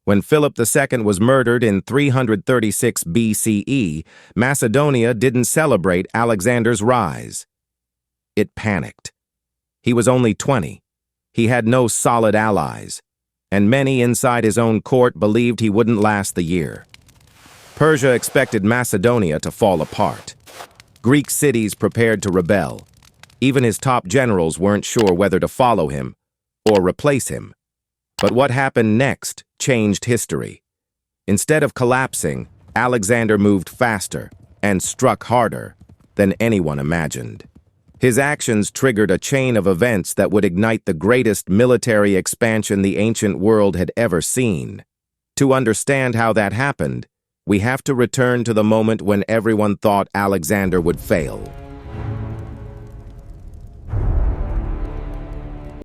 When Philip II was murdered in 336 BCE, Macedonia didn't celebrate Alexander's rise. It panicked. He was only 20. He had no solid allies, and many inside his own court believed he wouldn't last the year. Persia expected Macedonia to fall apart. Greek cities prepared to rebel. Even his top generals weren't sure whether to follow him or replace him. But what happened next changed history. Instead of collapsing, Alexander moved faster and struck harder than anyone imagined. His actions triggered a chain of events that would ignite the greatest military expansion the ancient world had ever seen. To understand how that happened, we have to return to the moment when everyone thought Alexander would fail.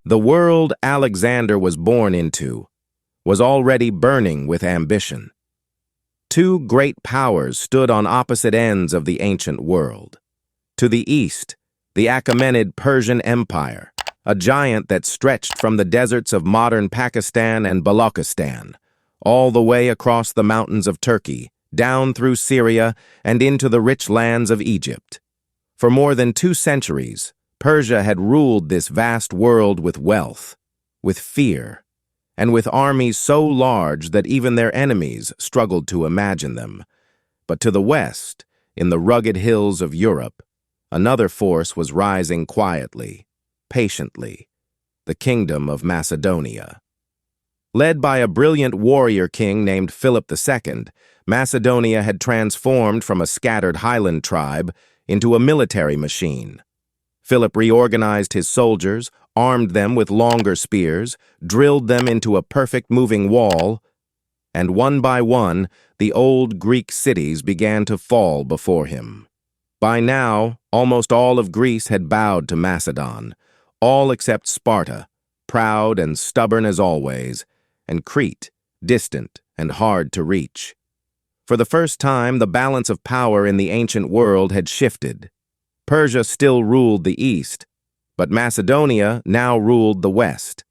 The world Alexander was born into was already burning with ambition. Two great powers stood on opposite ends of the ancient world. To the east, the Achaemenid Persian Empire, a giant that stretched from the deserts of modern Pakistan and Balochistan, all the way across the mountains of Turkey, down through Syria, and into the rich lands of Egypt. For more than 2 centuries, Persia had ruled this vast world with wealth, with fear, and with armies so large that even their enemies struggled to imagine them. But to the west, in the rugged hills of Europe, another force was rising quietly, patiently, the Kingdom of Macedonia. Led by a brilliant warrior king named Philip II, Macedonia had transformed from a scattered highland tribe into a military machine. Philip reorganized his soldiers, armed them with longer spears, drilled them into a perfect moving wall, and one by one, the old Greek cities began to fall before him. By now, almost all of Greece had bowed to Macedon, all except Sparta, proud and stubborn as always, and Crete, distant and hard to reach. For the first time, the balance of power in the ancient world had shifted. Persia still ruled the east, but Macedonia now ruled the west,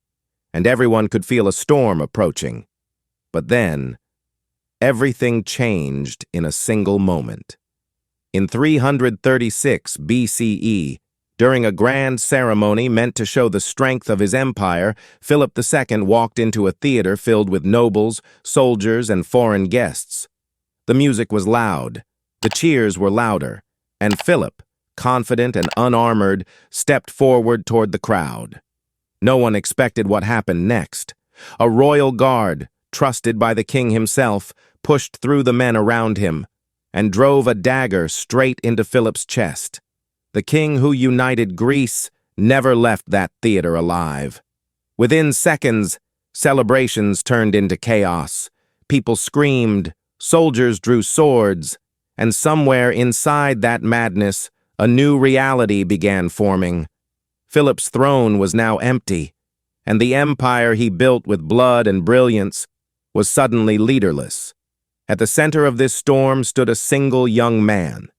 and everyone could feel a storm approaching. But then, everything changed in a single moment. In 336 BCE, during a grand ceremony meant to show the strength of his empire, Philip II walked into a theater filled with nobles, soldiers, and foreign guests. The music was loud, the cheers were louder, and Philip, confident and unarmored, stepped forward toward the crowd. No one expected what happened next. A royal guard, trusted by the king himself, pushed through the men around him and drove a dagger straight into Philip's chest. The king who united Greece never left that theater alive. Within seconds, celebrations turned into chaos. People screamed, soldiers drew swords, and somewhere inside that madness, a new reality began forming. Philip's throne was now empty, and the empire he built with blood and brilliance was suddenly leaderless. At the center of this storm stood a single young man,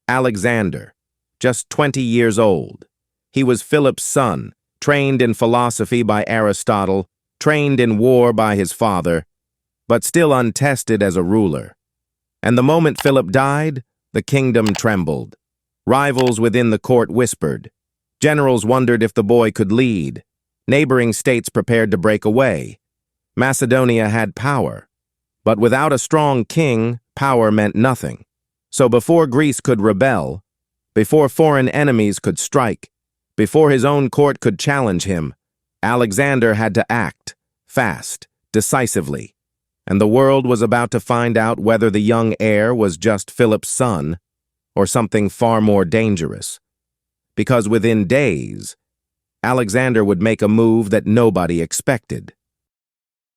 Alexander, just 20 years old. He was Philip's son, trained in philosophy by Aristotle, trained in war by his father, but still untested as a ruler. And the moment Philip died, the kingdom trembled. Rivals within the court whispered. Generals wondered if the boy could lead. Neighboring states prepared to break away. Macedonia had power. But without a strong king, power meant nothing. So before Greece could rebel, before foreign enemies could strike, before his own court could challenge him, Alexander had to act, fast, decisively. And the world was about to find out whether the young heir was just Philip's son, or something far more dangerous. Because within days, Alexander would make a move that nobody expected.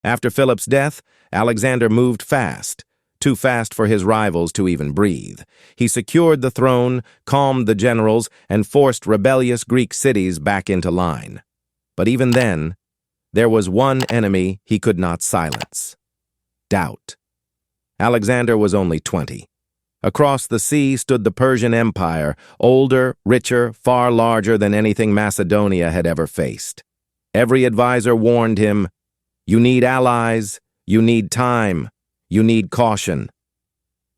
After Philip's death, Alexander moved fast, too fast for his rivals to even breathe. He secured the throne, calmed the generals, and forced rebellious Greek cities back into line. But even then, there was one enemy he could not silence: doubt. Alexander was only 20. Across the sea stood the Persian Empire, older, richer, far larger than anything Macedonia had ever faced. Every advisor warned him, "You need allies, You need time. You need caution.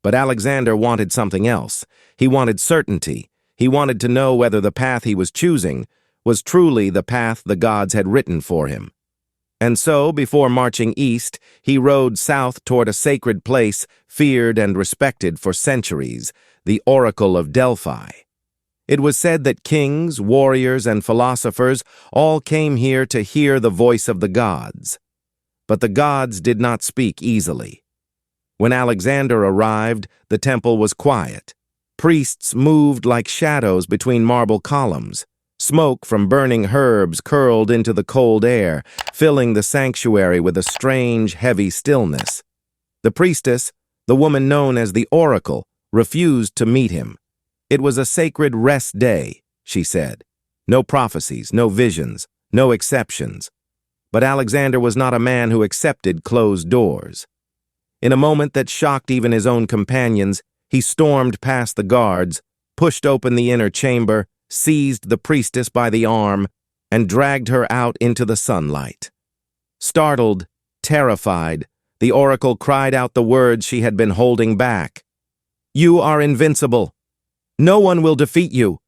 But Alexander wanted something else. He wanted certainty. He wanted to know whether the path he was choosing was truly the path the gods had written for him. And so, before marching east, he rode south toward a sacred place feared and respected for centuries, the Oracle of Delphi. It was said that kings, warriors, and philosophers all came here to hear the voice of the gods. But the gods did not speak easily. When Alexander arrived, the temple was quiet. Priests moved like shadows between marble columns. Smoke from burning herbs curled into the cold air, filling the sanctuary with a strange, heavy stillness. The priestess, the woman known as the Oracle, refused to meet him. It was a sacred rest day, she said. No prophecies, no visions, no exceptions. But Alexander was not a man who accepted closed doors. In a moment that shocked even his own companions, he stormed past the guards, pushed open the inner chamber, seized the priestess by the arm, and dragged her out into the sunlight. Startled, terrified, the oracle cried out the words she had been holding back. "You are invincible. No one will defeat you."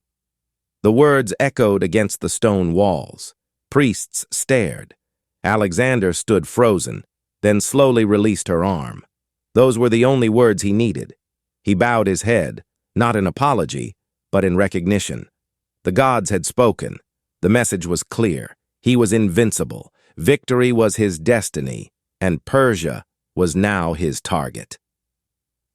The words echoed against the stone walls. Priests stared. Alexander stood frozen, then slowly released her arm. Those were the only words he needed. He bowed his head, not in apology, but in recognition. The gods had spoken. The message was clear. He was invincible. Victory was his destiny, and Persia was now his target.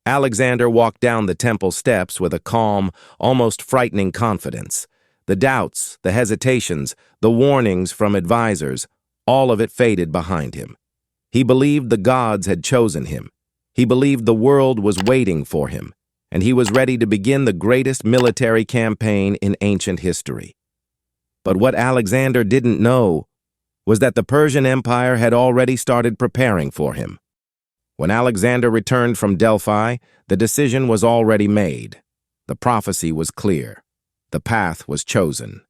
Alexander walked down the temple steps with a calm, almost frightening confidence. The doubts, the hesitations, the warnings from advisors, all of it faded behind him. He believed the gods had chosen him. He believed the world was waiting for him, and he was ready to begin the greatest military campaign in ancient history. But what Alexander didn't know was that the Persian Empire had already started preparing for him. When Alexander returned from Delphi, the decision was already made. The prophecy was clear. The path was chosen.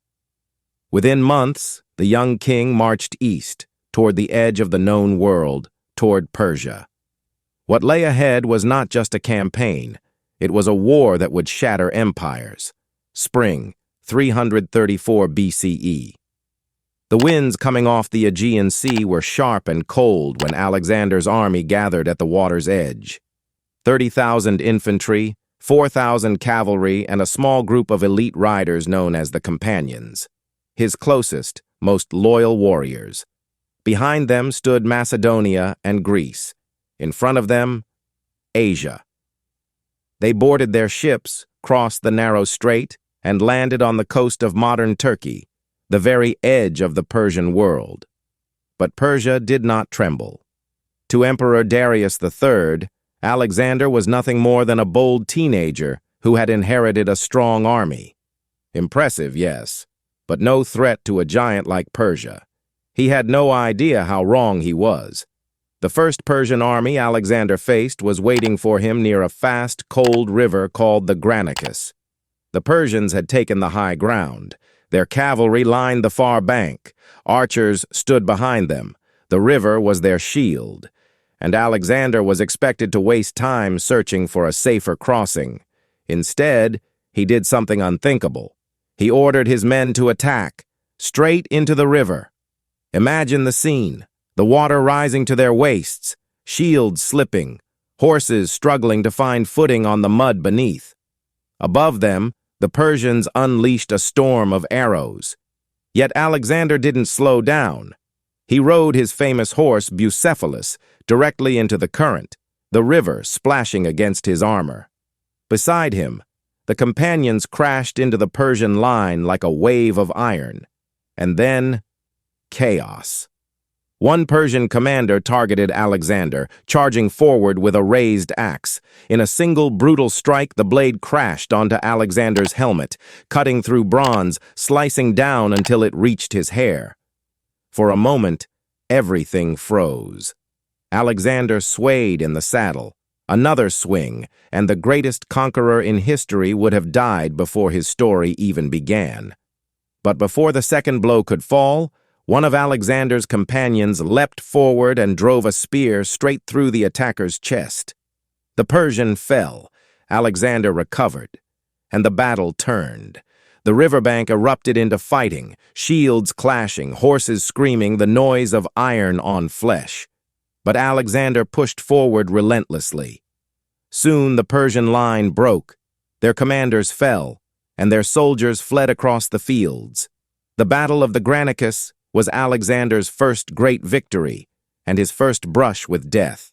Within months, the young king marched east, toward the edge of the known world, toward Persia. What lay ahead was not just a campaign. It was a war that would shatter empires. Spring, 334 BCE. The winds coming off the Aegean Sea were sharp and cold when Alexander's army gathered at the water's edge. 30,000 infantry, 4,000 cavalry, and a small group of elite riders known as the Companions. His closest, most loyal warriors. Behind them stood Macedonia and Greece. In front of them, Asia. They boarded their ships, crossed the narrow strait, and landed on the coast of modern Turkey, the very edge of the Persian world. But Persia did not tremble. To Emperor Darius III, Alexander was nothing more than a bold teenager who had inherited a strong army. Impressive, yes, but no threat to a giant like Persia. He had no idea how wrong he was. The first Persian army Alexander faced was waiting for him near a fast, cold river called the Granicus. The Persians had taken the high ground. Their cavalry lined the far bank. Archers stood behind them. The river was their shield. And Alexander was expected to waste time searching for a safer crossing. Instead, he did something unthinkable. He ordered his men to attack, straight into the river. Imagine the scene. The water rising to their waists, shields slipping, horses struggling to find footing on the mud beneath. Above them, the Persians unleashed a storm of arrows. Yet Alexander didn't slow down. He rode his famous horse, Bucephalus, directly into the current, the river splashing against his armor. Beside him, the companions crashed into the Persian line like a wave of iron. And then, chaos. One Persian commander targeted Alexander, charging forward with a raised axe. In a single brutal strike, the blade crashed onto Alexander's helmet, cutting through bronze, slicing down until it reached his hair. For a moment, everything froze. Alexander swayed in the saddle. Another swing, and the greatest conqueror in history would have died before his story even began. But before the second blow could fall, One of Alexander's companions leapt forward and drove a spear straight through the attacker's chest. The Persian fell, Alexander recovered, and the battle turned. The riverbank erupted into fighting, shields clashing, horses screaming, the noise of iron on flesh. But Alexander pushed forward relentlessly. Soon the Persian line broke, their commanders fell, and their soldiers fled across the fields. The Battle of the Granicus was Alexander's first great victory and his first brush with death.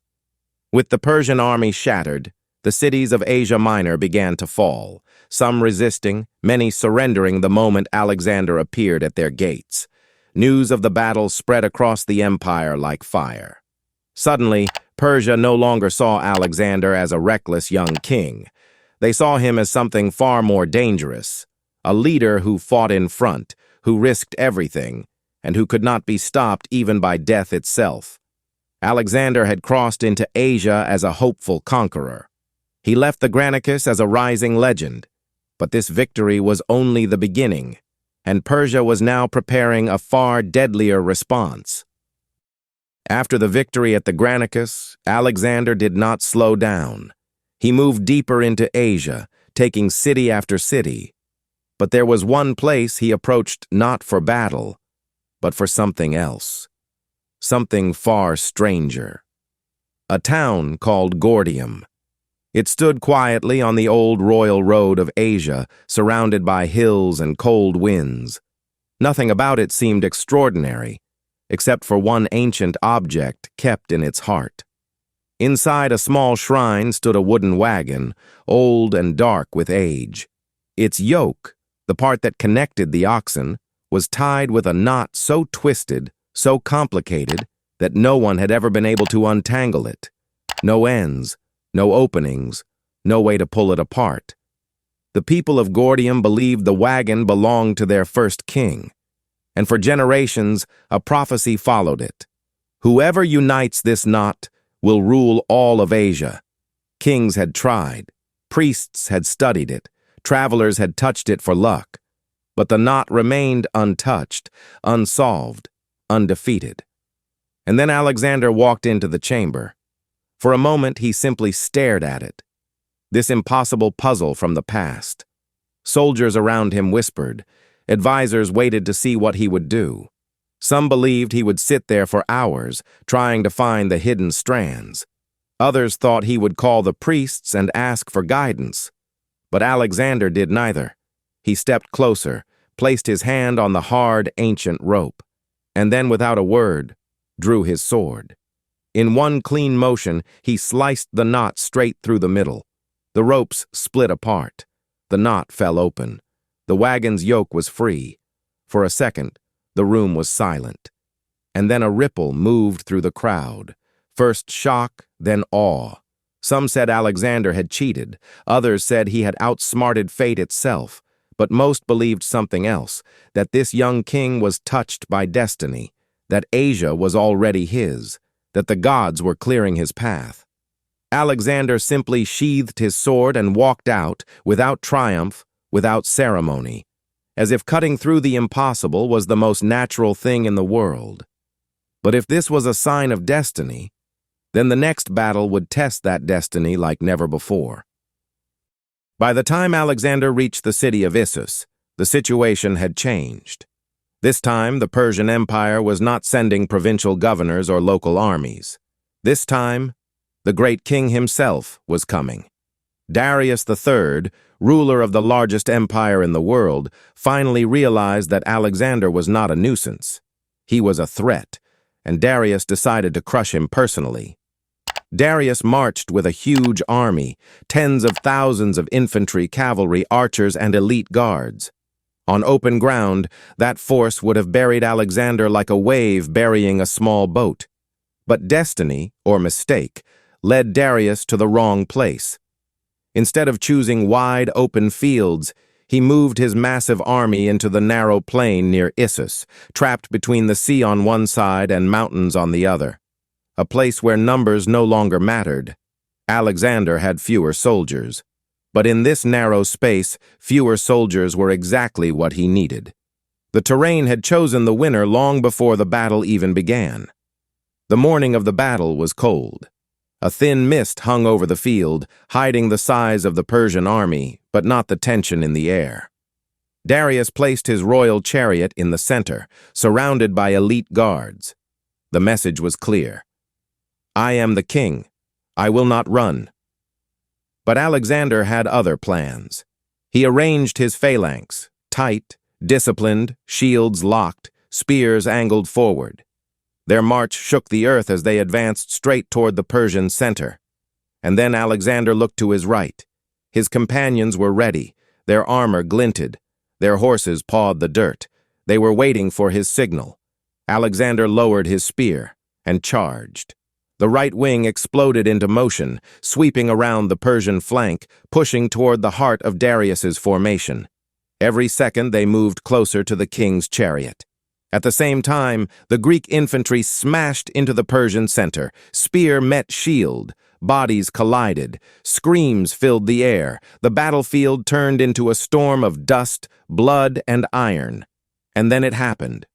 With the Persian army shattered, the cities of Asia Minor began to fall, some resisting, many surrendering the moment Alexander appeared at their gates. News of the battle spread across the empire like fire. Suddenly, Persia no longer saw Alexander as a reckless young king. They saw him as something far more dangerous, a leader who fought in front, who risked everything, and who could not be stopped even by death itself. Alexander had crossed into Asia as a hopeful conqueror. He left the Granicus as a rising legend, but this victory was only the beginning, and Persia was now preparing a far deadlier response. After the victory at the Granicus, Alexander did not slow down. He moved deeper into Asia, taking city after city. But there was one place he approached not for battle, but for something else. Something far stranger. A town called Gordium. It stood quietly on the old royal road of Asia, surrounded by hills and cold winds. Nothing about it seemed extraordinary, except for one ancient object kept in its heart. Inside a small shrine stood a wooden wagon, old and dark with age. Its yoke, the part that connected the oxen, was tied with a knot so twisted, so complicated, that no one had ever been able to untangle it. No ends, no openings, no way to pull it apart. The people of Gordium believed the wagon belonged to their first king, and for generations a prophecy followed it. Whoever unites this knot will rule all of Asia. Kings had tried, priests had studied it, travelers had touched it for luck, but the knot remained untouched, unsolved, undefeated. And then Alexander walked into the chamber. For a moment he simply stared at it, this impossible puzzle from the past. Soldiers around him whispered, advisors waited to see what he would do. Some believed he would sit there for hours, trying to find the hidden strands. Others thought he would call the priests and ask for guidance. But Alexander did neither. He stepped closer, placed his hand on the hard, ancient rope, and then, without a word, drew his sword. In one clean motion, he sliced the knot straight through the middle. The ropes split apart. The knot fell open. The wagon's yoke was free. For a second, the room was silent. And then a ripple moved through the crowd. First shock, then awe. Some said Alexander had cheated. Others said he had outsmarted fate itself. But most believed something else, that this young king was touched by destiny, that Asia was already his, that the gods were clearing his path. Alexander simply sheathed his sword and walked out, without triumph, without ceremony, as if cutting through the impossible was the most natural thing in the world. But if this was a sign of destiny, then the next battle would test that destiny like never before. By the time Alexander reached the city of Issus, the situation had changed. This time, the Persian Empire was not sending provincial governors or local armies. This time, the great king himself was coming. Darius III, ruler of the largest empire in the world, finally realized that Alexander was not a nuisance. He was a threat, and Darius decided to crush him personally. Darius marched with a huge army, tens of thousands of infantry, cavalry, archers, and elite guards. On open ground, that force would have buried Alexander like a wave burying a small boat. But destiny, or mistake, led Darius to the wrong place. Instead of choosing wide, open fields, he moved his massive army into the narrow plain near Issus, trapped between the sea on one side and mountains on the other. A place where numbers no longer mattered. Alexander had fewer soldiers. But in this narrow space, fewer soldiers were exactly what he needed. The terrain had chosen the winner long before the battle even began. The morning of the battle was cold. A thin mist hung over the field, hiding the size of the Persian army, but not the tension in the air. Darius placed his royal chariot in the center, surrounded by elite guards. The message was clear. I am the king. I will not run. But Alexander had other plans. He arranged his phalanx, tight, disciplined, shields locked, spears angled forward. Their march shook the earth as they advanced straight toward the Persian center. And then Alexander looked to his right. His companions were ready. Their armor glinted. Their horses pawed the dirt. They were waiting for his signal. Alexander lowered his spear and charged. The right wing exploded into motion, sweeping around the Persian flank, pushing toward the heart of Darius's formation. Every second they moved closer to the king's chariot. At the same time, the Greek infantry smashed into the Persian center. Spear met shield. Bodies collided. Screams filled the air. The battlefield turned into a storm of dust, blood, and iron. And then it happened.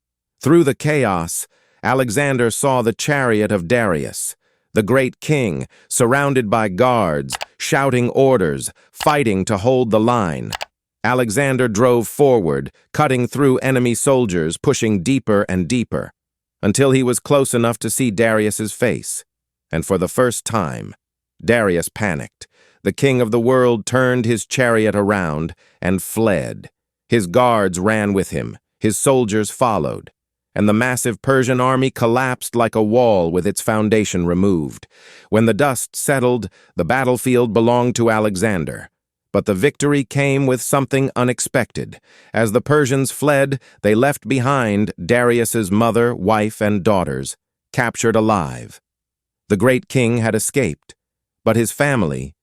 Through the chaos, Alexander saw the chariot of Darius, the great king, surrounded by guards, shouting orders, fighting to hold the line. Alexander drove forward, cutting through enemy soldiers, pushing deeper and deeper, until he was close enough to see Darius's face. And for the first time, Darius panicked. The king of the world turned his chariot around and fled. His guards ran with him. His soldiers followed. And the massive Persian army collapsed like a wall with its foundation removed. When the dust settled, the battlefield belonged to Alexander. But the victory came with something unexpected. As the Persians fled, they left behind Darius's mother, wife, and daughters, captured alive. The great king had escaped, but his family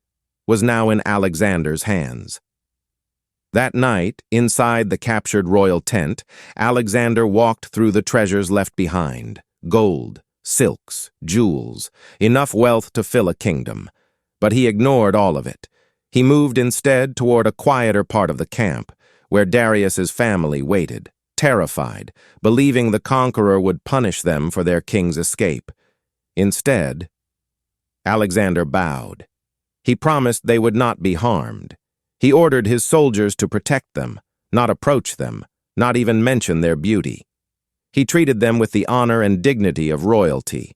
was now in Alexander's hands. That night, inside the captured royal tent, Alexander walked through the treasures left behind. Gold, silks, jewels, enough wealth to fill a kingdom. But he ignored all of it. He moved instead toward a quieter part of the camp, where Darius's family waited, terrified, believing the conqueror would punish them for their king's escape. Instead, Alexander bowed. He promised they would not be harmed. He ordered his soldiers to protect them, not approach them, not even mention their beauty. He treated them with the honor and dignity of royalty.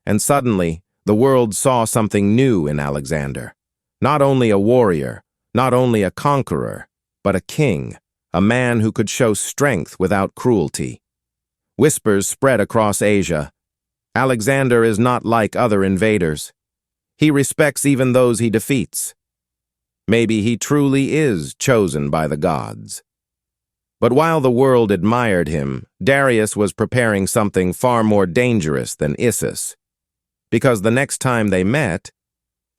And suddenly, the world saw something new in Alexander. Not only a warrior, not only a conqueror, but a king, a man who could show strength without cruelty. Whispers spread across Asia. Alexander is not like other invaders. He respects even those he defeats. Maybe he truly is chosen by the gods. But while the world admired him, Darius was preparing something far more dangerous than Issus. Because the next time they met,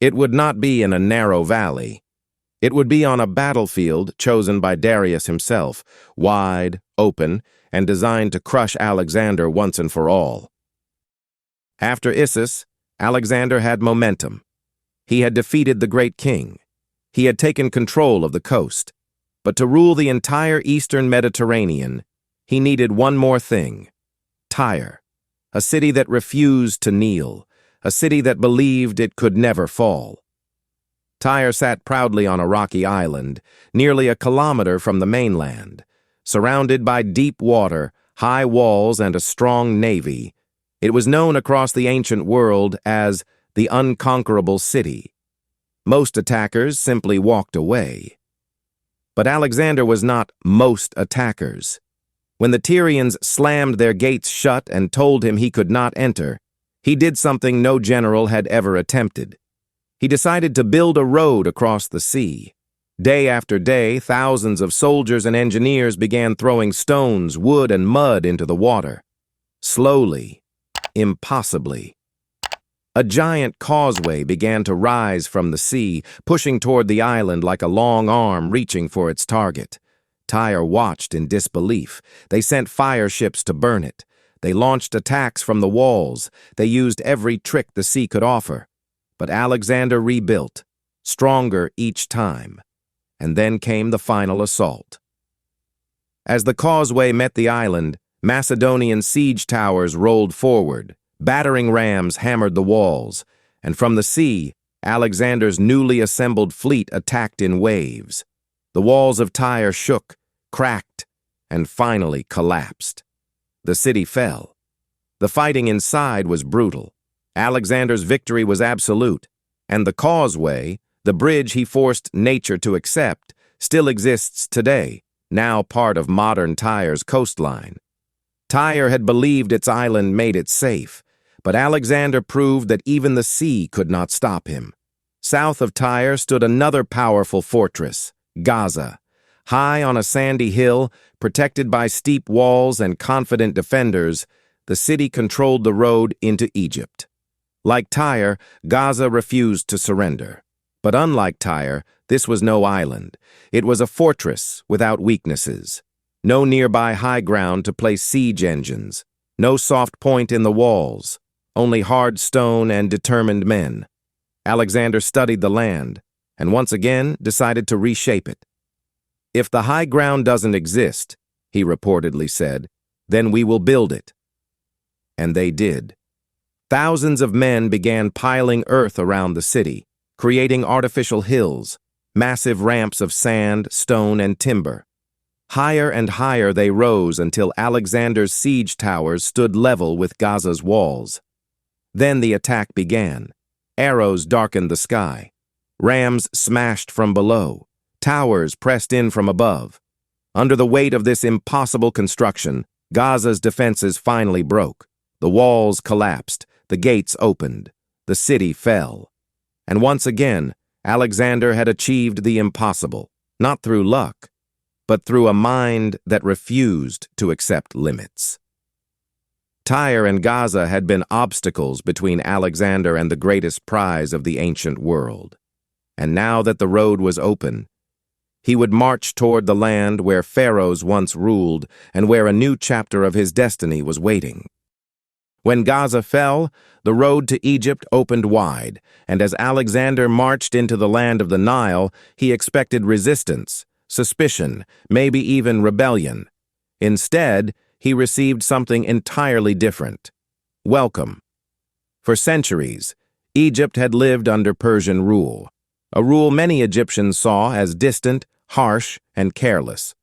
it would not be in a narrow valley. It would be on a battlefield chosen by Darius himself, wide, open, and designed to crush Alexander once and for all. After Issus, Alexander had momentum. He had defeated the great king. He had taken control of the coast. But to rule the entire eastern Mediterranean, he needed one more thing: Tyre, a city that refused to kneel, a city that believed it could never fall. Tyre sat proudly on a rocky island, nearly a kilometer from the mainland. Surrounded by deep water, high walls, and a strong navy, it was known across the ancient world as the unconquerable city. Most attackers simply walked away. But Alexander was not most attackers. When the Tyrians slammed their gates shut and told him he could not enter, he did something no general had ever attempted. He decided to build a road across the sea. Day after day, thousands of soldiers and engineers began throwing stones, wood, and mud into the water. Slowly, impossibly, a giant causeway began to rise from the sea, pushing toward the island like a long arm reaching for its target. Tyre watched in disbelief. They sent fire ships to burn it. They launched attacks from the walls. They used every trick the sea could offer. But Alexander rebuilt, stronger each time. And then came the final assault. As the causeway met the island, Macedonian siege towers rolled forward, battering rams hammered the walls, and from the sea, Alexander's newly assembled fleet attacked in waves. The walls of Tyre shook, cracked, and finally collapsed. The city fell. The fighting inside was brutal. Alexander's victory was absolute, and the causeway, the bridge he forced nature to accept, still exists today, now part of modern Tyre's coastline. Tyre had believed its island made it safe, but Alexander proved that even the sea could not stop him. South of Tyre stood another powerful fortress, Gaza. High on a sandy hill, protected by steep walls and confident defenders, the city controlled the road into Egypt. Like Tyre, Gaza refused to surrender. But unlike Tyre, this was no island. It was a fortress without weaknesses. No nearby high ground to place siege engines. No soft point in the walls. Only hard stone and determined men. Alexander studied the land, and once again decided to reshape it. "If the high ground doesn't exist," he reportedly said, "then we will build it." And they did. Thousands of men began piling earth around the city, creating artificial hills, massive ramps of sand, stone, and timber. Higher and higher they rose until Alexander's siege towers stood level with Gaza's walls. Then the attack began. Arrows darkened the sky. Rams smashed from below. Towers pressed in from above. Under the weight of this impossible construction, Gaza's defenses finally broke. The walls collapsed. The gates opened. The city fell. And once again, Alexander had achieved the impossible, not through luck, but through a mind that refused to accept limits. Tyre and Gaza had been obstacles between Alexander and the greatest prize of the ancient world. And now that the road was open, he would march toward the land where pharaohs once ruled and where a new chapter of his destiny was waiting. When Gaza fell, the road to Egypt opened wide, and as Alexander marched into the land of the Nile, he expected resistance, suspicion, maybe even rebellion. Instead, he received something entirely different: welcome. For centuries, Egypt had lived under Persian rule, a rule many Egyptians saw as distant, harsh, and careless.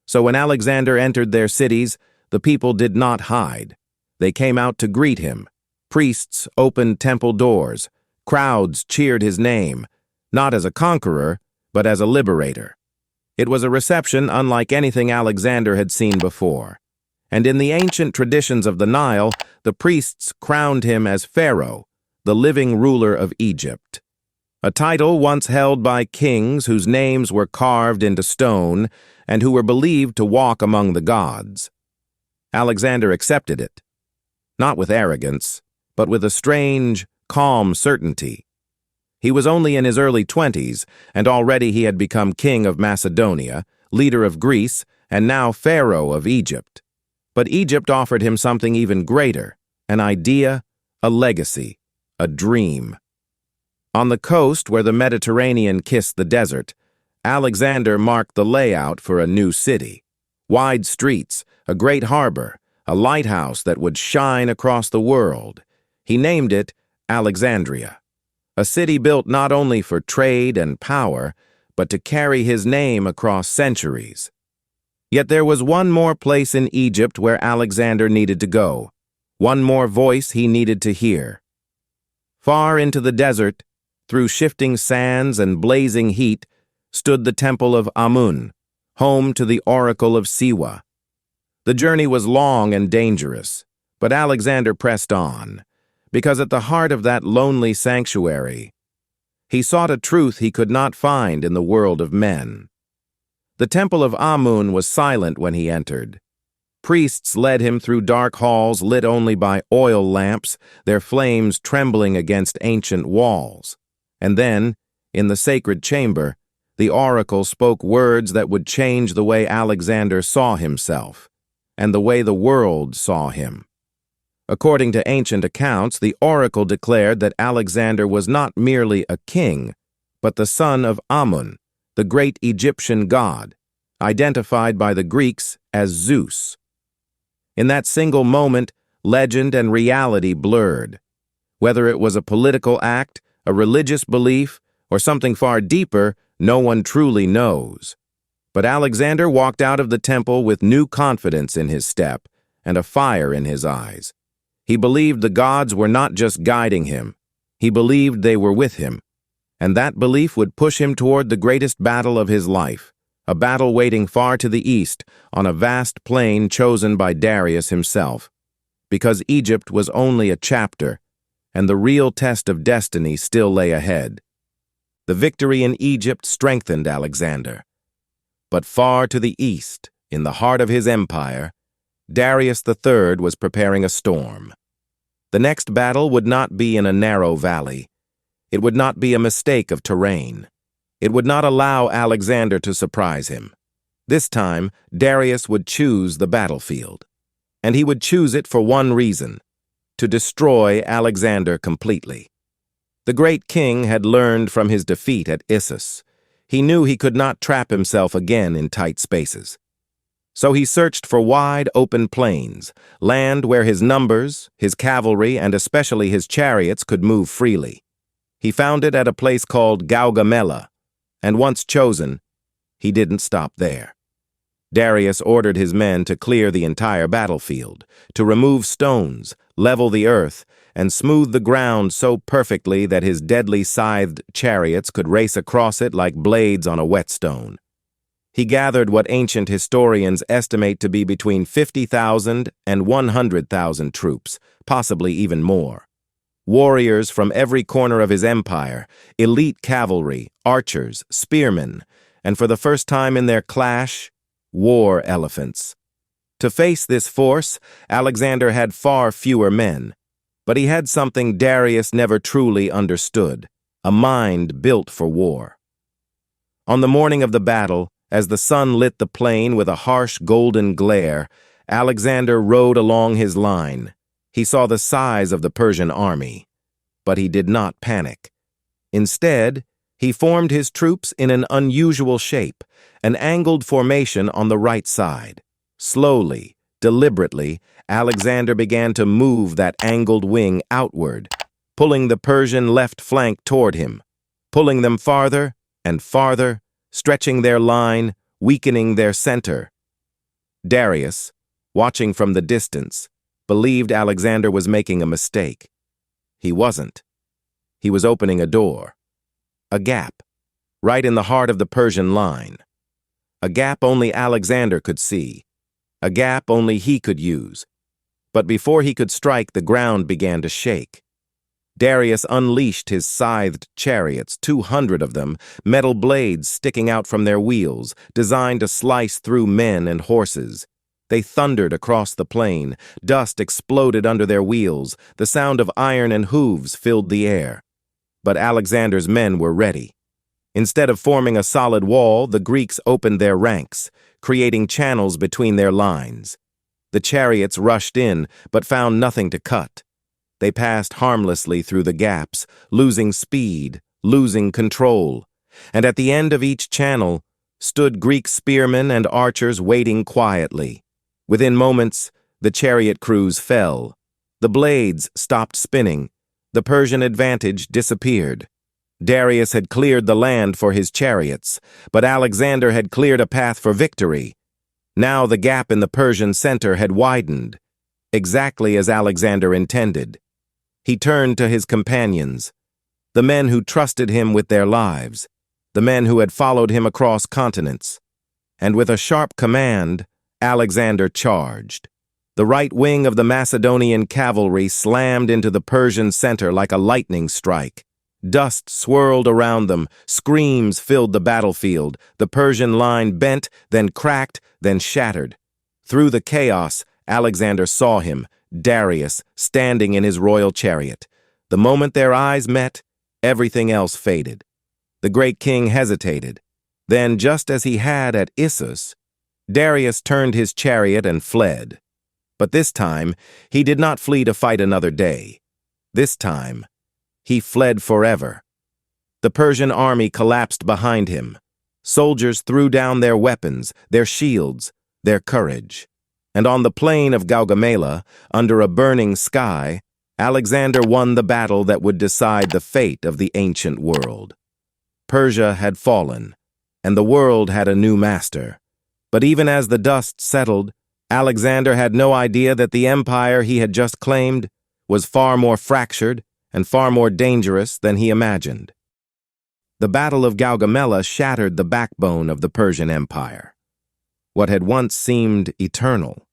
So when Alexander entered their cities, the people did not hide. They came out to greet him. Priests opened temple doors. Crowds cheered his name, not as a conqueror, but as a liberator. It was a reception unlike anything Alexander had seen before. And in the ancient traditions of the Nile, the priests crowned him as Pharaoh, the living ruler of Egypt. A title once held by kings whose names were carved into stone and who were believed to walk among the gods. Alexander accepted it. Not with arrogance, but with a strange, calm certainty. He was only in his early 20s, and already he had become king of Macedonia, leader of Greece, and now pharaoh of Egypt. But Egypt offered him something even greater: an idea, a legacy, a dream. On the coast where the Mediterranean kissed the desert, Alexander marked the layout for a new city. Wide streets, a great harbor, a lighthouse that would shine across the world. He named it Alexandria, a city built not only for trade and power, but to carry his name across centuries. Yet there was one more place in Egypt where Alexander needed to go, one more voice he needed to hear. Far into the desert, through shifting sands and blazing heat, stood the temple of Amun, home to the oracle of Siwa. The journey was long and dangerous, but Alexander pressed on, because at the heart of that lonely sanctuary, he sought a truth he could not find in the world of men. The temple of Amun was silent when he entered. Priests led him through dark halls lit only by oil lamps, their flames trembling against ancient walls. And then, in the sacred chamber, the oracle spoke words that would change the way Alexander saw himself, and the way the world saw him. According to ancient accounts, the oracle declared that Alexander was not merely a king, but the son of Amun, the great Egyptian god, identified by the Greeks as Zeus. In that single moment, legend and reality blurred. Whether it was a political act, a religious belief, or something far deeper, no one truly knows. But Alexander walked out of the temple with new confidence in his step and a fire in his eyes. He believed the gods were not just guiding him. He believed they were with him. And that belief would push him toward the greatest battle of his life, a battle waiting far to the east on a vast plain chosen by Darius himself. Because Egypt was only a chapter, and the real test of destiny still lay ahead. The victory in Egypt strengthened Alexander. But far to the east, in the heart of his empire, Darius III was preparing a storm. The next battle would not be in a narrow valley. It would not be a mistake of terrain. It would not allow Alexander to surprise him. This time, Darius would choose the battlefield. And he would choose it for one reason: to destroy Alexander completely. The great king had learned from his defeat at Issus. He knew he could not trap himself again in tight spaces. So he searched for wide, open plains, land where his numbers, his cavalry, and especially his chariots could move freely. He found it at a place called Gaugamela, and once chosen, he didn't stop there. Darius ordered his men to clear the entire battlefield, to remove stones, level the earth, and smooth the ground so perfectly that his deadly scythed chariots could race across it like blades on a whetstone. He gathered what ancient historians estimate to be between 50,000 and 100,000 troops, possibly even more. Warriors from every corner of his empire, elite cavalry, archers, spearmen, and for the first time in their clash, war elephants. To face this force, Alexander had far fewer men, but he had something Darius never truly understood: a mind built for war. On the morning of the battle, as the sun lit the plain with a harsh golden glare, Alexander rode along his line. He saw the size of the Persian army, but he did not panic. Instead, he formed his troops in an unusual shape, an angled formation on the right side. Slowly, deliberately, Alexander began to move that angled wing outward, pulling the Persian left flank toward him, pulling them farther and farther, stretching their line, weakening their center. Darius, watching from the distance, believed Alexander was making a mistake. He wasn't. He was opening a door. A gap, right in the heart of the Persian line. A gap only Alexander could see. A gap only he could use. But before he could strike, the ground began to shake. Darius unleashed his scythed chariots, 200 of them, metal blades sticking out from their wheels, designed to slice through men and horses. They thundered across the plain. Dust exploded under their wheels. The sound of iron and hooves filled the air. But Alexander's men were ready. Instead of forming a solid wall, the Greeks opened their ranks, creating channels between their lines. The chariots rushed in, but found nothing to cut. They passed harmlessly through the gaps, losing speed, losing control. And at the end of each channel stood Greek spearmen and archers waiting quietly. Within moments, the chariot crews fell. The blades stopped spinning. The Persian advantage disappeared. Darius had cleared the land for his chariots, but Alexander had cleared a path for victory. Now the gap in the Persian center had widened, exactly as Alexander intended. He turned to his companions, the men who trusted him with their lives, the men who had followed him across continents. And with a sharp command, Alexander charged. The right wing of the Macedonian cavalry slammed into the Persian center like a lightning strike. Dust swirled around them, screams filled the battlefield. The Persian line bent, then cracked, then shattered. Through the chaos, Alexander saw him, Darius, standing in his royal chariot. The moment their eyes met, everything else faded. The great king hesitated. Then, just as he had at Issus, Darius turned his chariot and fled. But this time, he did not flee to fight another day. This time, he fled forever. The Persian army collapsed behind him. Soldiers threw down their weapons, their shields. their courage. And on the plain of Gaugamela, under a burning sky, Alexander won the battle that would decide the fate of the ancient world. Persia had fallen, and the world had a new master. But even as the dust settled, Alexander had no idea that the empire he had just claimed was far more fractured and far more dangerous than he imagined. The Battle of Gaugamela shattered the backbone of the Persian Empire. What had once seemed eternal,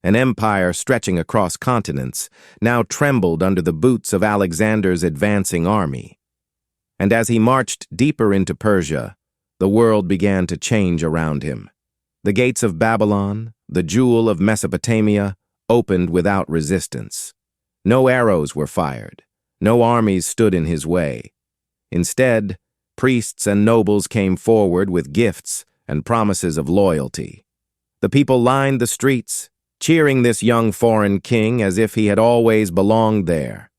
an empire stretching across continents, now trembled under the boots of Alexander's advancing army. And as he marched deeper into Persia, the world began to change around him. The gates of Babylon, the jewel of Mesopotamia, opened without resistance. No arrows were fired. No armies stood in his way. Instead, priests and nobles came forward with gifts and promises of loyalty. The people lined the streets, cheering this young foreign king as if he had always belonged there.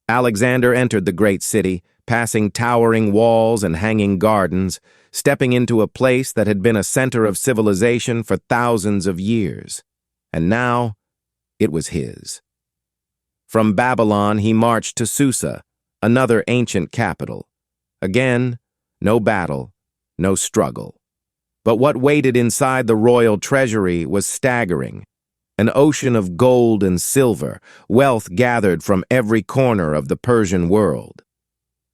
Alexander entered the great city, passing towering walls and hanging gardens, stepping into a place that had been a center of civilization for thousands of years. And now, it was his. From Babylon, he marched to Susa, another ancient capital. Again, no battle, no struggle. But what waited inside the royal treasury was staggering. An ocean of gold and silver, wealth gathered from every corner of the Persian world.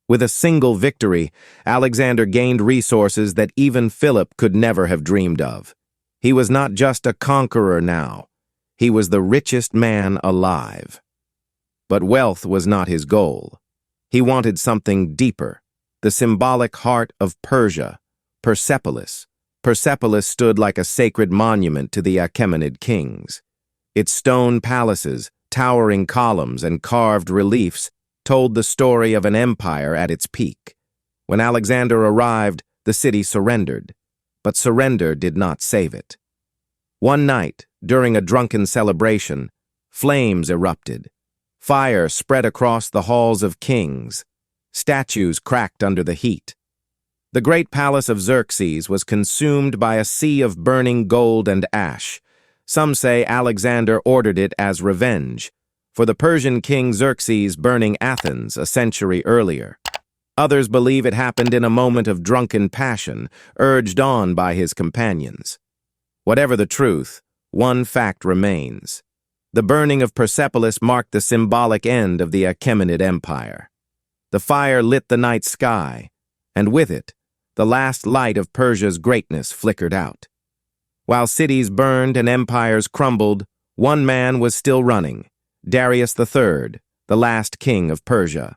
With a single victory, Alexander gained resources that even Philip could never have dreamed of. He was not just a conqueror now. He was the richest man alive. But wealth was not his goal. He wanted something deeper, the symbolic heart of Persia, Persepolis. Persepolis stood like a sacred monument to the Achaemenid kings. Its stone palaces, towering columns, and carved reliefs told the story of an empire at its peak. When Alexander arrived, the city surrendered, but surrender did not save it. One night, during a drunken celebration, flames erupted. Fire spread across the halls of kings. Statues cracked under the heat. The great palace of Xerxes was consumed by a sea of burning gold and ash. Some say Alexander ordered it as revenge for the Persian king Xerxes burning Athens a century earlier. Others believe it happened in a moment of drunken passion, urged on by his companions. Whatever the truth, one fact remains. The burning of Persepolis marked the symbolic end of the Achaemenid Empire. The fire lit the night sky, and with it, the last light of Persia's greatness flickered out. While cities burned and empires crumbled, one man was still running, Darius III, the last king of Persia.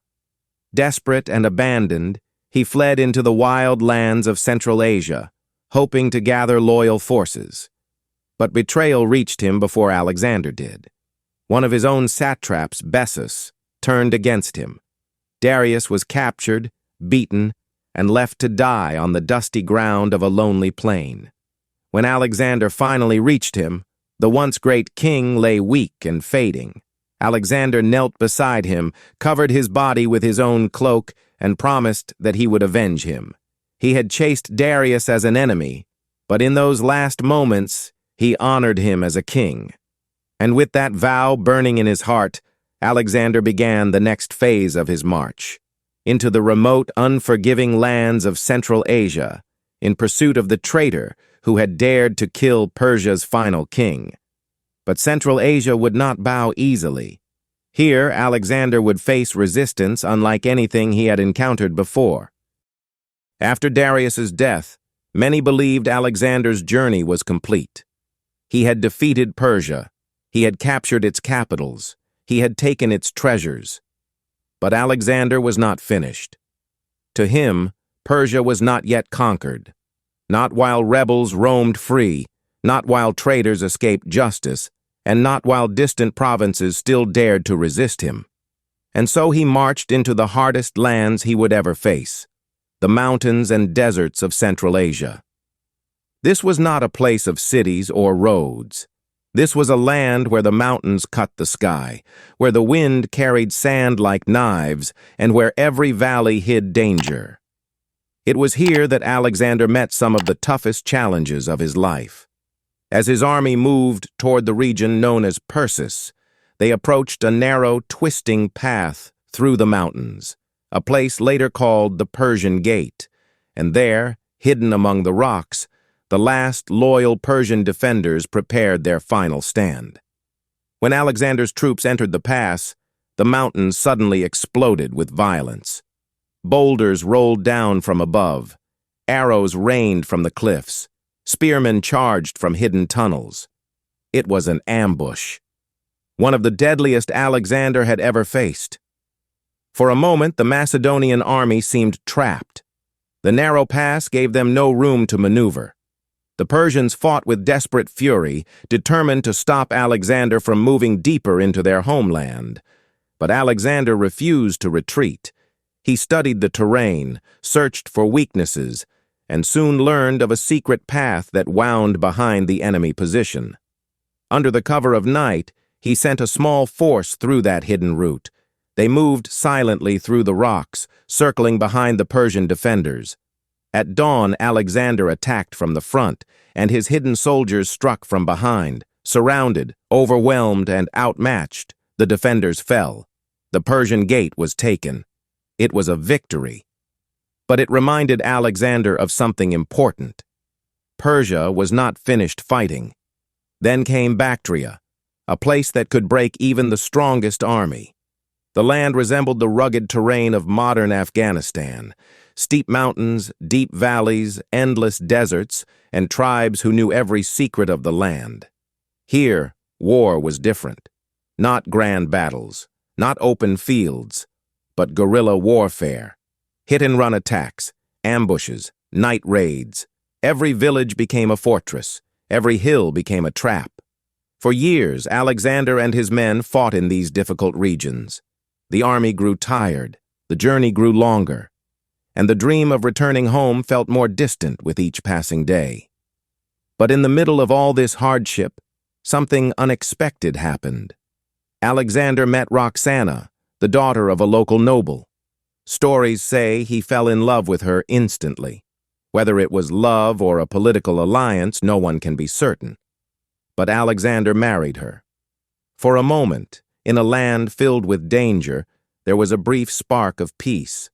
Desperate and abandoned, he fled into the wild lands of Central Asia, hoping to gather loyal forces. But betrayal reached him before Alexander did. One of his own satraps, Bessus, turned against him. Darius was captured, beaten, and left to die on the dusty ground of a lonely plain. When Alexander finally reached him, the once great king lay weak and fading. Alexander knelt beside him, covered his body with his own cloak, and promised that he would avenge him. He had chased Darius as an enemy, but in those last moments, he honored him as a king. And with that vow burning in his heart, Alexander began the next phase of his march, into the remote, unforgiving lands of Central Asia, in pursuit of the traitor who had dared to kill Persia's final king. But Central Asia would not bow easily. Here, Alexander would face resistance unlike anything he had encountered before. After Darius's death, many believed Alexander's journey was complete. He had defeated Persia. He had captured its capitals. He had taken its treasures. But Alexander was not finished. To him, Persia was not yet conquered. Not while rebels roamed free, not while traitors escaped justice, and not while distant provinces still dared to resist him. And so he marched into the hardest lands he would ever face, the mountains and deserts of Central Asia. This was not a place of cities or roads. This was a land where the mountains cut the sky, where the wind carried sand like knives, and where every valley hid danger. It was here that Alexander met some of the toughest challenges of his life. As his army moved toward the region known as Persis, they approached a narrow, twisting path through the mountains, a place later called the Persian Gate, and there, hidden among the rocks, the last loyal Persian defenders prepared their final stand. When Alexander's troops entered the pass, the mountains suddenly exploded with violence. Boulders rolled down from above, arrows rained from the cliffs, spearmen charged from hidden tunnels. It was an ambush, one of the deadliest Alexander had ever faced. For a moment, the Macedonian army seemed trapped. The narrow pass gave them no room to maneuver. The Persians fought with desperate fury, determined to stop Alexander from moving deeper into their homeland. But Alexander refused to retreat. He studied the terrain, searched for weaknesses, and soon learned of a secret path that wound behind the enemy position. Under the cover of night, he sent a small force through that hidden route. They moved silently through the rocks, circling behind the Persian defenders. At dawn, Alexander attacked from the front, and his hidden soldiers struck from behind. Surrounded, overwhelmed, and outmatched, the defenders fell. The Persian Gate was taken. It was a victory. But it reminded Alexander of something important. Persia was not finished fighting. Then came Bactria, a place that could break even the strongest army. The land resembled the rugged terrain of modern Afghanistan. Steep mountains, deep valleys, endless deserts, and tribes who knew every secret of the land. Here, war was different. Not grand battles, not open fields, but guerrilla warfare. Hit-and-run attacks, ambushes, night raids. Every village became a fortress. Every hill became a trap. For years, Alexander and his men fought in these difficult regions. The army grew tired, the journey grew longer, and the dream of returning home felt more distant with each passing day. But in the middle of all this hardship, something unexpected happened. Alexander met Roxana, the daughter of a local noble. Stories say he fell in love with her instantly. Whether it was love or a political alliance, no one can be certain. But Alexander married her. For a moment, in a land filled with danger, there was a brief spark of peace.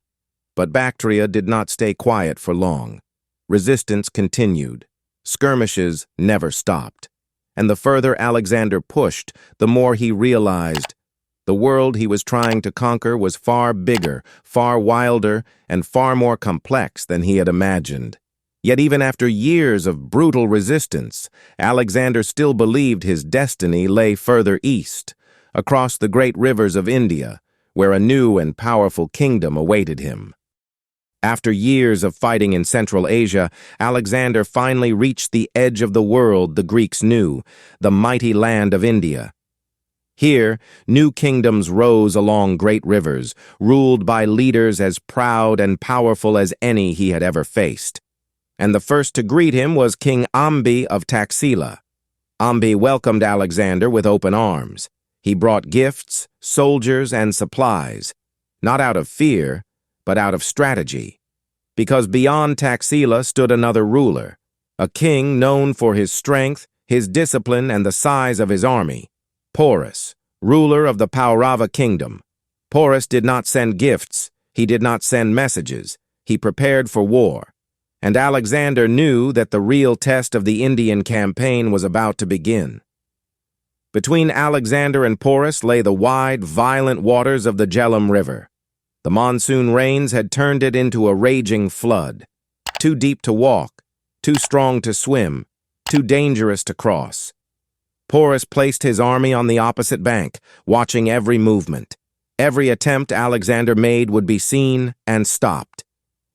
But Bactria did not stay quiet for long. Resistance continued. Skirmishes never stopped. And the further Alexander pushed, the more he realized the world he was trying to conquer was far bigger, far wilder, and far more complex than he had imagined. Yet even after years of brutal resistance, Alexander still believed his destiny lay further east, across the great rivers of India, where a new and powerful kingdom awaited him. After years of fighting in Central Asia, Alexander finally reached the edge of the world the Greeks knew, the mighty land of India. Here, new kingdoms rose along great rivers, ruled by leaders as proud and powerful as any he had ever faced. And the first to greet him was King Ambi of Taxila. Ambi welcomed Alexander with open arms. He brought gifts, soldiers, and supplies, not out of fear, but out of strategy. Because beyond Taxila stood another ruler, a king known for his strength, his discipline, and the size of his army. Porus, ruler of the Paurava kingdom. Porus did not send gifts, he did not send messages, he prepared for war. And Alexander knew that the real test of the Indian campaign was about to begin. Between Alexander and Porus lay the wide, violent waters of the Jhelum River. The monsoon rains had turned it into a raging flood. Too deep to walk, too strong to swim, too dangerous to cross. Porus placed his army on the opposite bank, watching every movement. Every attempt Alexander made would be seen and stopped.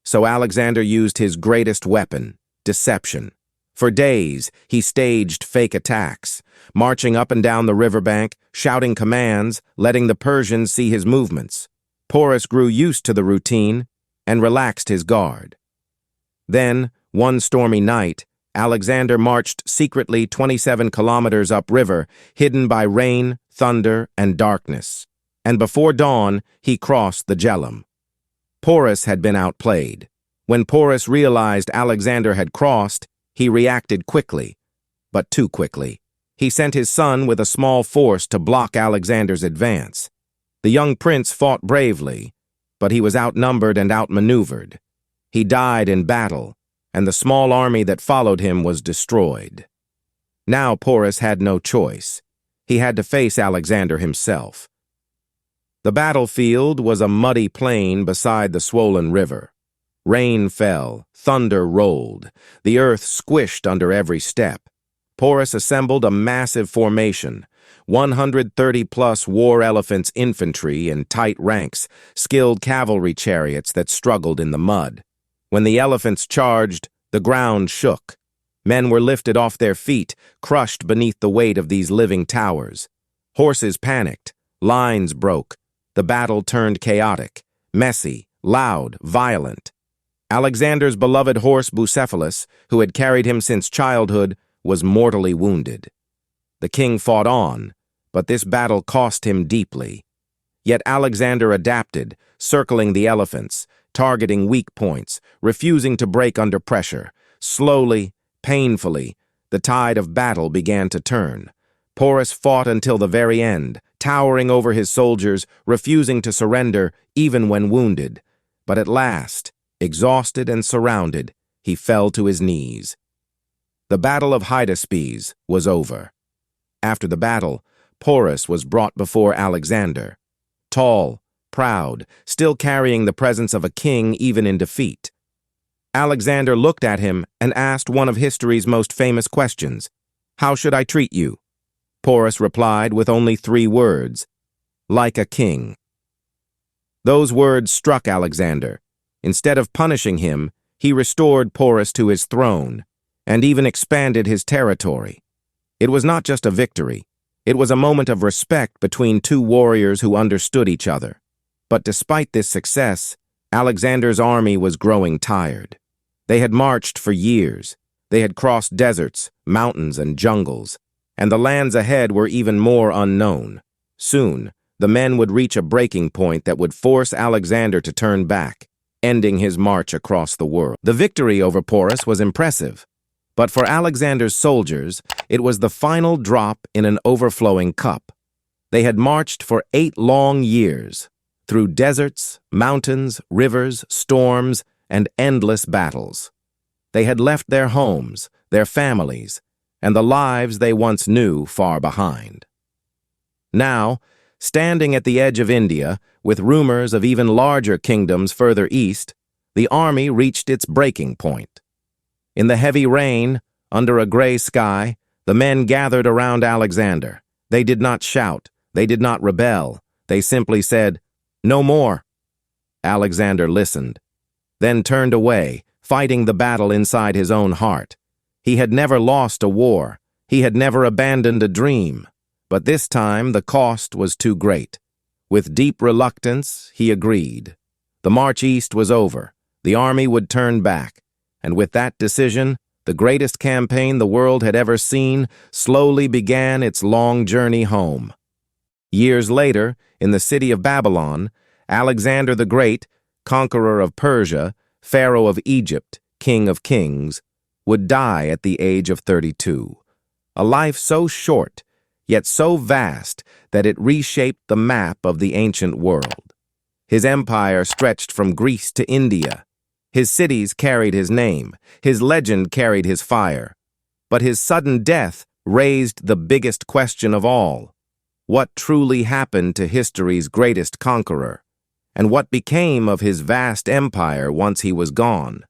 So Alexander used his greatest weapon, deception. For days, he staged fake attacks, marching up and down the riverbank, shouting commands, letting the Persians see his movements. Porus grew used to the routine and relaxed his guard. Then, one stormy night, Alexander marched secretly 27 kilometers upriver, hidden by rain, thunder, and darkness. And before dawn, he crossed the Jhelum. Porus had been outplayed. When Porus realized Alexander had crossed, he reacted quickly. but too quickly. He sent his son with a small force to block Alexander's advance. The young prince fought bravely, but he was outnumbered and outmaneuvered. He died in battle, and the small army that followed him was destroyed. Now Porus had no choice. He had to face Alexander himself. The battlefield was a muddy plain beside the swollen river. Rain fell, thunder rolled, the earth squished under every step. Porus assembled a massive formation, 130-plus war elephants infantry in tight ranks, skilled cavalry chariots that struggled in the mud. When the elephants charged, the ground shook. Men were lifted off their feet, crushed beneath the weight of these living towers. Horses panicked, lines broke. The battle turned chaotic, messy, loud, violent. Alexander's beloved horse Bucephalus, who had carried him since childhood, was mortally wounded. The king fought on, but this battle cost him deeply. Yet Alexander adapted, circling the elephants, targeting weak points, refusing to break under pressure. Slowly, painfully, the tide of battle began to turn. Porus fought until the very end, towering over his soldiers, refusing to surrender even when wounded. But at last, exhausted and surrounded, he fell to his knees. The Battle of Hydaspes was over. After the battle, Porus was brought before Alexander. Tall, proud, still carrying the presence of a king even in defeat. Alexander looked at him and asked one of history's most famous questions. "How should I treat you?" Porus replied with only 3 words, "Like a king." Those words struck Alexander. Instead of punishing him, he restored Porus to his throne, and even expanded his territory. It was not just a victory. It was a moment of respect between 2 warriors who understood each other. But despite this success, Alexander's army was growing tired. They had marched for years. They had crossed deserts, mountains, and jungles, and the lands ahead were even more unknown. Soon, the men would reach a breaking point that would force Alexander to turn back, ending his march across the world. The victory over Porus was impressive, but for Alexander's soldiers, it was the final drop in an overflowing cup. They had marched for 8 long years, through deserts, mountains, rivers, storms, and endless battles. They had left their homes, their families, and the lives they once knew far behind. Now, standing at the edge of India, with rumors of even larger kingdoms further east, the army reached its breaking point. In the heavy rain, under a gray sky, the men gathered around Alexander. They did not shout, they did not rebel, they simply said, "No more." Alexander listened, then turned away, fighting the battle inside his own heart. He had never lost a war. He had never abandoned a dream. But this time the cost was too great. With deep reluctance, he agreed. The march east was over. The army would turn back. And with that decision, the greatest campaign the world had ever seen slowly began its long journey home. Years later, in the city of Babylon, Alexander the Great, conqueror of Persia, pharaoh of Egypt, king of kings, would die at the age of 32. A life so short, yet so vast that it reshaped the map of the ancient world. His empire stretched from Greece to India. His cities carried his name. His legend carried his fire. But his sudden death raised the biggest question of all. What truly happened to history's greatest conqueror? And what became of his vast empire once he was gone?